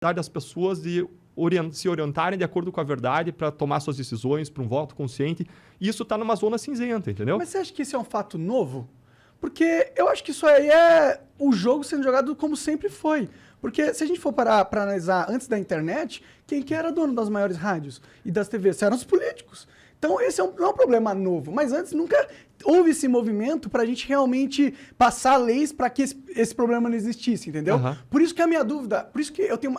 das pessoas de se orientarem de acordo com a verdade para tomar suas decisões, para um voto consciente. E isso está numa zona cinzenta, entendeu? Mas você acha que isso é um fato novo? Porque eu acho que isso aí é o jogo sendo jogado como sempre foi. Porque se a gente for parar para analisar antes da internet, quem que era dono das maiores rádios e das TVs? Eram os políticos. Então esse não é um problema novo. Mas antes nunca houve esse movimento para a gente realmente passar leis para que esse problema não existisse, entendeu? Uhum. Por isso que a minha dúvida, por isso que eu tenho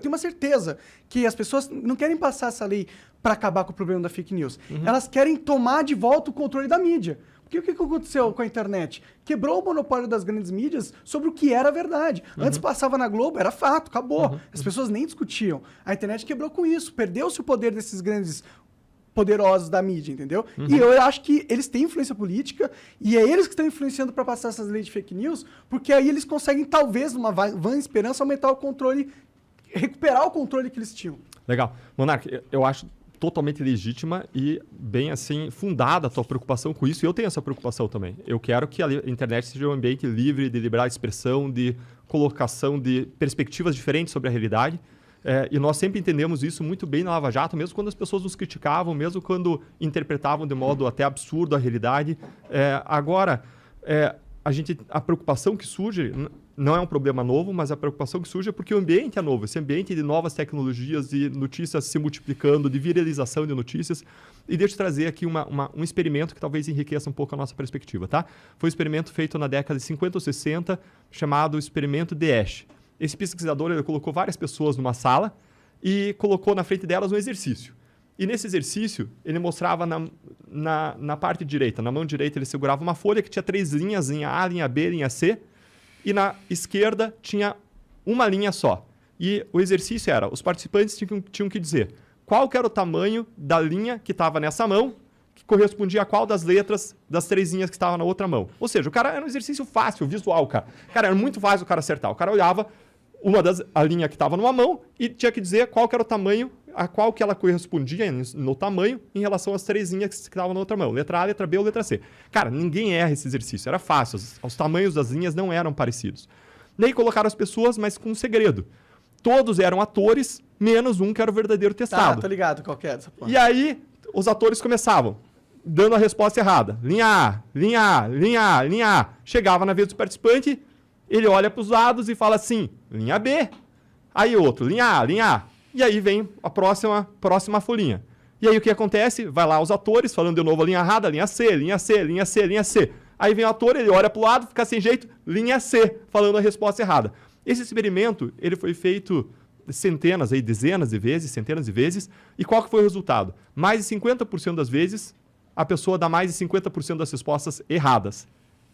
uma certeza que as pessoas não querem passar essa lei para acabar com o problema da fake news. Uhum. Elas querem tomar de volta o controle da mídia. Porque o que aconteceu com a internet? Quebrou o monopólio das grandes mídias sobre o que era verdade. Antes passava na Globo, era fato, acabou. As pessoas nem discutiam. A internet quebrou com isso. Perdeu-se o poder desses grandes poderosos da mídia, entendeu? E eu acho que eles têm influência política e é eles que estão influenciando para passar essas leis de fake news, porque aí eles conseguem, talvez, numa vã esperança, aumentar o controle, recuperar o controle que eles tinham. Legal. Monark, eu acho totalmente legítima e bem assim fundada a tua preocupação com isso, e eu tenho essa preocupação também. Eu quero que a internet seja um ambiente livre de liberdade de expressão, de colocação de perspectivas diferentes sobre a realidade, e nós sempre entendemos isso muito bem na Lava Jato, mesmo quando as pessoas nos criticavam, mesmo quando interpretavam de modo até absurdo a realidade. Agora, a preocupação que surge não é um problema novo, mas a preocupação que surge é porque o ambiente é novo, esse ambiente de novas tecnologias, de notícias se multiplicando, de viralização de notícias. E deixa eu trazer aqui um experimento que talvez enriqueça um pouco a nossa perspectiva, tá? Foi um experimento feito na década de 50 ou 60, chamado experimento DESH. Esse pesquisador ele colocou várias pessoas numa sala e colocou na frente delas um exercício. E nesse exercício, ele mostrava na parte direita, na mão direita, ele segurava uma folha que tinha 3 linhas, linha A, linha B, linha C, e na esquerda tinha uma linha só. E o exercício era, os participantes tinham que dizer qual que era o tamanho da linha que estava nessa mão, que correspondia a qual das letras das 3 linhas que estavam na outra mão. Ou seja, o cara era um exercício fácil, visual, cara. Cara, era muito fácil o cara acertar. O cara olhava a linha que estava numa mão e tinha que dizer qual que era o tamanho, a qual que ela correspondia no tamanho em relação às 3 linhas que estavam na outra mão. Letra A, letra B ou letra C. Cara, ninguém erra esse exercício. Era fácil. Os tamanhos das linhas não eram parecidos. Daí colocaram as pessoas, mas com um segredo. Todos eram atores, menos um que era o verdadeiro testado. Tá, tô ligado qual que é dessa porra. E aí, os atores começavam dando a resposta errada. Linha A, linha A, linha A, linha A. Chegava na vez do participante, ele olha para os lados e fala assim, linha B. Aí outro, linha A, linha A. E aí vem a próxima folhinha. E aí o que acontece? Vai lá os atores falando de novo a linha errada, linha C, linha C, linha C, linha C. Aí vem o ator, ele olha para o lado, fica sem jeito, linha C, falando a resposta errada. Esse experimento, ele foi feito centenas, dezenas de vezes, centenas de vezes. E qual que foi o resultado? Mais de 50% das vezes, a pessoa dá mais de 50% das respostas erradas.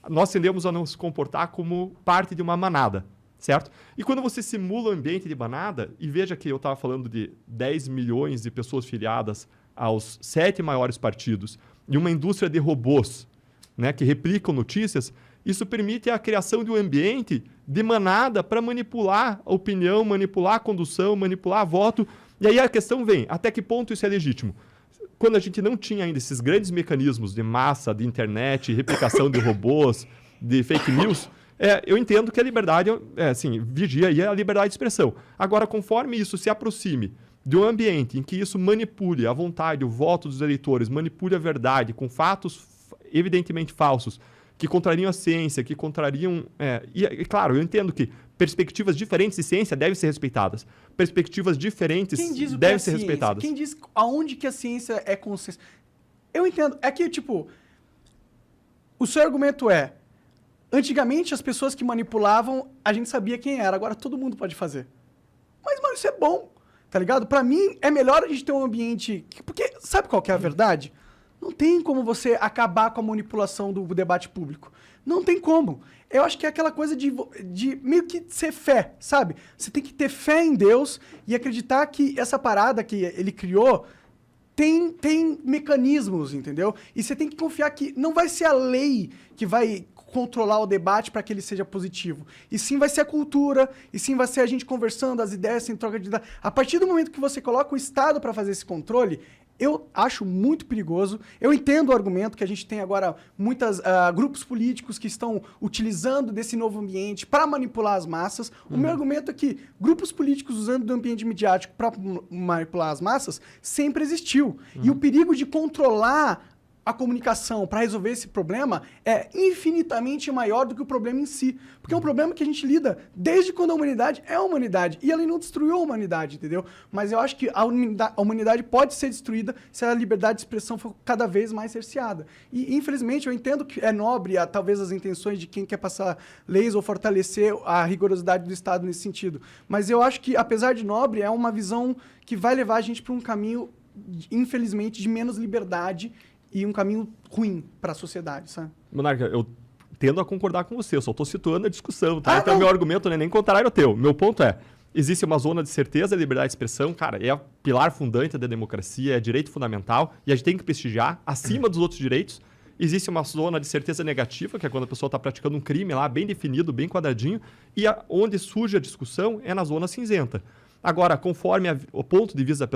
Nós tendemos a nos comportar como parte de uma manada, certo? E quando você simula o ambiente de manada, e veja que eu estava falando de 10 milhões de pessoas filiadas aos 7 maiores partidos e uma indústria de robôs, né, que replicam notícias, isso permite a criação de um ambiente de manada para manipular a opinião, manipular a condução, manipular voto. E aí a questão vem, até que ponto isso é legítimo? Quando a gente não tinha ainda esses grandes mecanismos de massa, de internet, replicação de robôs, de fake news, eu entendo que a liberdade, vigia aí a liberdade de expressão. Agora, conforme isso se aproxime de um ambiente em que isso manipule a vontade, o voto dos eleitores, manipule a verdade com fatos evidentemente falsos, que contrariam a ciência, que contrariam... claro, eu entendo que perspectivas diferentes de ciência devem ser respeitadas. Perspectivas diferentes devem ser respeitadas. Quem diz aonde que a ciência é consenso? Eu entendo. É que, o seu argumento é, antigamente as pessoas que manipulavam, a gente sabia quem era, agora todo mundo pode fazer. Mas, mano, isso é bom, tá ligado? Pra mim, é melhor a gente ter um ambiente... Porque, sabe qual que é a verdade? Não tem como você acabar com a manipulação do debate público. Não tem como. Eu acho que é aquela coisa de meio que ser fé, sabe? Você tem que ter fé em Deus e acreditar que essa parada que ele criou tem mecanismos, entendeu? E você tem que confiar que não vai ser a lei que vai controlar o debate para que ele seja positivo. E sim vai ser a cultura, e sim vai ser a gente conversando, as ideias sem troca de ideias. A partir do momento que você coloca o Estado para fazer esse controle, eu acho muito perigoso. Eu entendo o argumento que a gente tem agora muitos grupos políticos que estão utilizando desse novo ambiente para manipular as massas. O meu argumento é que grupos políticos usando do ambiente midiático para manipular as massas sempre existiu. E o perigo de controlar a comunicação para resolver esse problema é infinitamente maior do que o problema em si. Porque é um problema que a gente lida desde quando a humanidade é a humanidade. E ela não destruiu a humanidade, entendeu? Mas eu acho que a humanidade pode ser destruída se a liberdade de expressão for cada vez mais cerceada. E, infelizmente, eu entendo que é nobre, talvez, as intenções de quem quer passar leis ou fortalecer a rigorosidade do Estado nesse sentido. Mas eu acho que, apesar de nobre, é uma visão que vai levar a gente para um caminho, infelizmente, de menos liberdade e um caminho ruim para a sociedade, sabe? Monarca, eu tendo a concordar com você, eu só estou situando a discussão, tá? Então, meu argumento não é nem contrário ao teu. Meu ponto é, existe uma zona de certeza e liberdade de expressão, cara, é o pilar fundante da democracia, é direito fundamental, e a gente tem que prestigiar acima dos outros direitos. Existe uma zona de certeza negativa, que é quando a pessoa está praticando um crime lá, bem definido, bem quadradinho, e onde surge a discussão é na zona cinzenta. Agora, conforme o ponto de vista da pessoa,